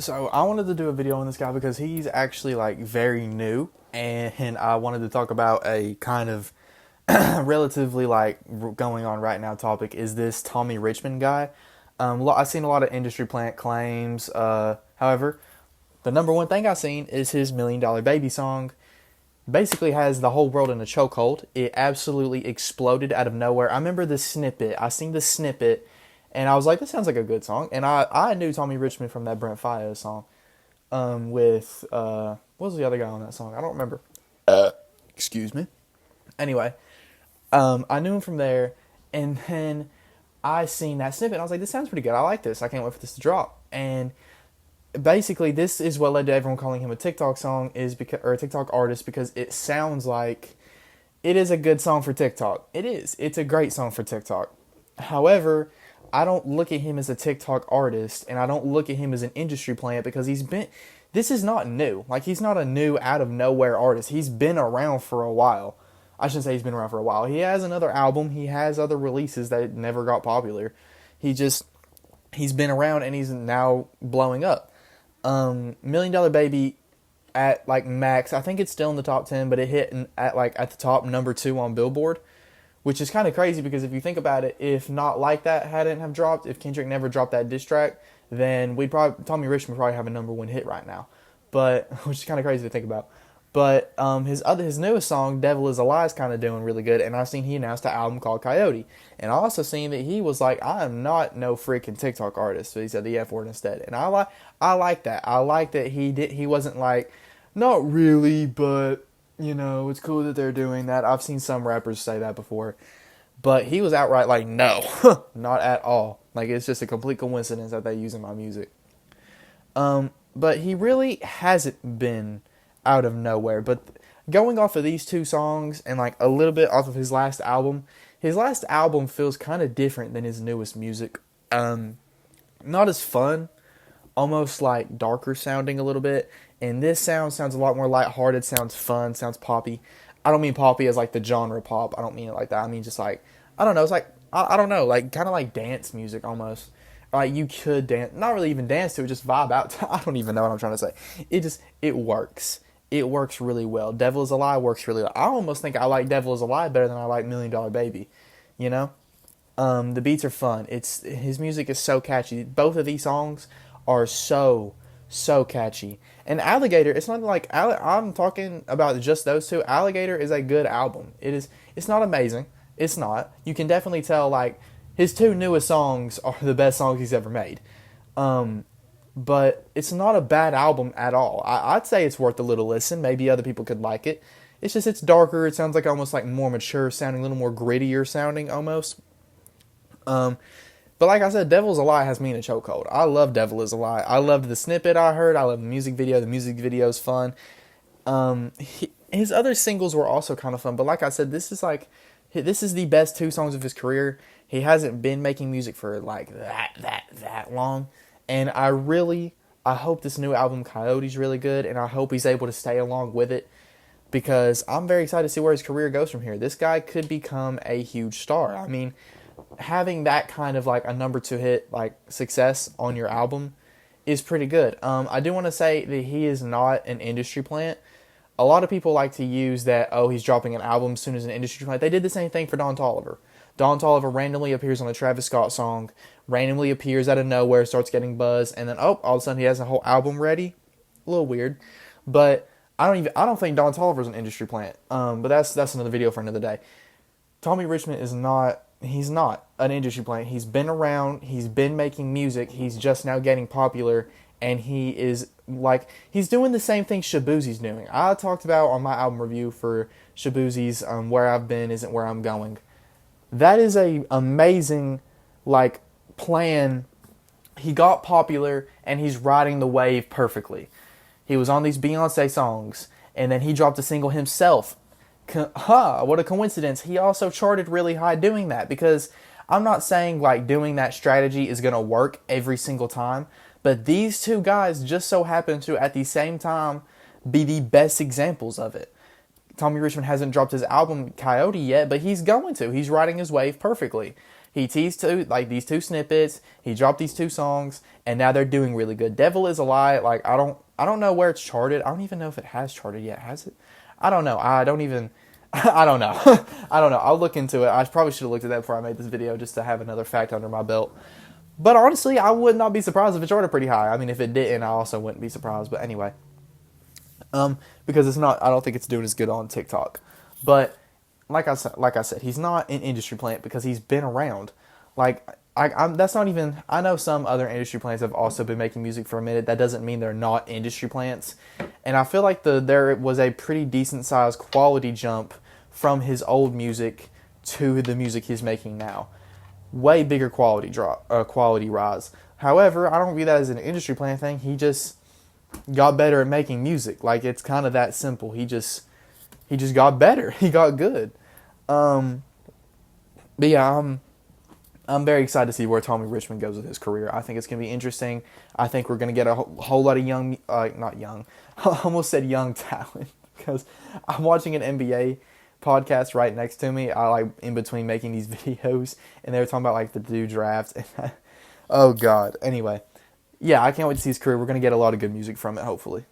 So I wanted to do a video on this guy because he's actually like very new, and I wanted to talk about a kind of relatively like going on right now topic. Is this Tommy Richmond guy? I've seen a lot of industry plant claims. However, the number one thing I've seen is his $1 Million Baby song. Basically has the whole world in a chokehold. It absolutely exploded out of nowhere. I remember the snippet. I seen the snippet, and I was like, "This sounds like a good song." And I knew Tommy Richmond from that Brent Faiyaz song. With what was the other guy on that song? I don't remember. Excuse me. Anyway, I knew him from there, and then I seen that snippet, and I was like, "This sounds pretty good. I like this. I can't wait for this to drop." And basically, this is what led to everyone calling him a TikTok song or a TikTok artist, because it sounds like it is a good song for TikTok. It is. It's a great song for TikTok. However, I don't look at him as a TikTok artist, and I don't look at him as an industry plant, because this is not new. Like, he's not a new out of nowhere artist. He's been around for a while. I shouldn't say he's been around for a while. He has another album. He has other releases that never got popular. He's been around, and he's now blowing up. $1 Million Baby at like max, I think it's still in the top 10, but it hit at the top number 2 on Billboard, which is kind of crazy, because if you think about it, if Not Like That hadn't have dropped, if Kendrick never dropped that diss track, then Tommy Richmond would probably have a number 1 hit right now, but which is kind of crazy to think about. But his newest song, Devil Is a Lie, is kind of doing really good, and I've seen he announced an album called Coyote, and I also seen that he was like, "I am not no freaking TikTok artist," so he said the F word instead, and I like that. I like that he wasn't like, "Not really, but it's cool that they're doing that." I've seen some rappers say that before, but he was outright like, "No, not at all. Like, it's just a complete coincidence that they use in my music." But he really hasn't been out of nowhere. But going off of these two songs and like a little bit off of his last album feels kind of different than his newest music. Not as fun, almost like darker sounding a little bit. And this sounds a lot more lighthearted, sounds fun, sounds poppy. I don't mean poppy as like the genre pop. I don't mean it like that. I mean just like, I don't know. It's like, I don't know, like kind of like dance music almost. Like you could dance, not really even dance to it, just vibe out to. I don't even know what I'm trying to say. It works. It works really well. Devil Is a Lie works really well. I almost think I like Devil Is a Lie better than I like $1 Million Baby. You know? The beats are fun. His music is so catchy. Both of these songs are so catchy. And Alligator, it's not like I'm talking about just those two. Alligator is a good album. It's not amazing. It's not. You can definitely tell like his two newest songs are the best songs he's ever made. But it's not a bad album at all. I'd say it's worth a little listen. Maybe other people could like it. It's darker. It sounds like almost like more mature sounding, a little more grittier sounding almost. But like I said, Devil Is a Lie has me in a chokehold. I love Devil Is a Lie. I loved the snippet I heard. I love the music video. The music video is fun. His other singles were also kind of fun. But like I said, this is the best 2 songs of his career. He hasn't been making music for like that long. And I hope this new album, Coyote's really good, and I hope he's able to stay along with it, because I'm very excited to see where his career goes from here. This guy could become a huge star. I mean, having that kind of like a number 2 hit, like success on your album is pretty good. I do want to say that he is not an industry plant. A lot of people like to use that, oh, he's dropping an album as soon as an industry plant. They did the same thing for Don Toliver. Don Toliver randomly appears on a Travis Scott song, randomly appears out of nowhere, starts getting buzz, and then all of a sudden he has a whole album ready. A little weird, but I don't think Don Toliver's an industry plant. But that's another video for another day. Tommy Richmond he's not an industry plant. He's been around, he's been making music, he's just now getting popular, and he's doing the same thing Shaboozey's doing. I talked about on my album review for Shaboozey's Where I've Been Isn't Where I'm Going. That is a amazing like plan. He got popular and he's riding the wave perfectly. He was on these Beyonce songs, and then he dropped a single himself. What a coincidence. He also charted really high doing that, because I'm not saying like doing that strategy is going to work every single time, but these two guys just so happen to at the same time be the best examples of it. Tommy Richmond hasn't dropped his album Coyote yet, but he's going to. He's riding his wave perfectly. He teased these two snippets. He dropped these two songs, and now they're doing really good. Devil Is a Lie. Like I don't know where it's charted. I don't even know if it has charted yet. Has it? I don't know. I don't even. I don't know. I don't know. I'll look into it. I probably should have looked at that before I made this video just to have another fact under my belt. But honestly, I would not be surprised if it charted pretty high. I mean, if it didn't, I also wouldn't be surprised. But anyway, because it's not. I don't think it's doing as good on TikTok. But like I said, he's not an industry plant because he's been around. Like that's not even. I know some other industry plants have also been making music for a minute. That doesn't mean they're not industry plants. And I feel like there was a pretty decent sized quality jump from his old music to the music he's making now. Way bigger quality rise. However, I don't view that as an industry plant thing. He just got better at making music. Like it's kind of that simple. He just got better. He got good. But yeah, I'm very excited to see where Tommy Richmond goes with his career. I think it's going to be interesting. I think we're going to get a whole lot of not young, I almost said young talent because I'm watching an NBA podcast right next to me. I like in between making these videos, and they were talking about like the new draft. And oh God. Anyway, yeah, I can't wait to see his career. We're going to get a lot of good music from it, hopefully.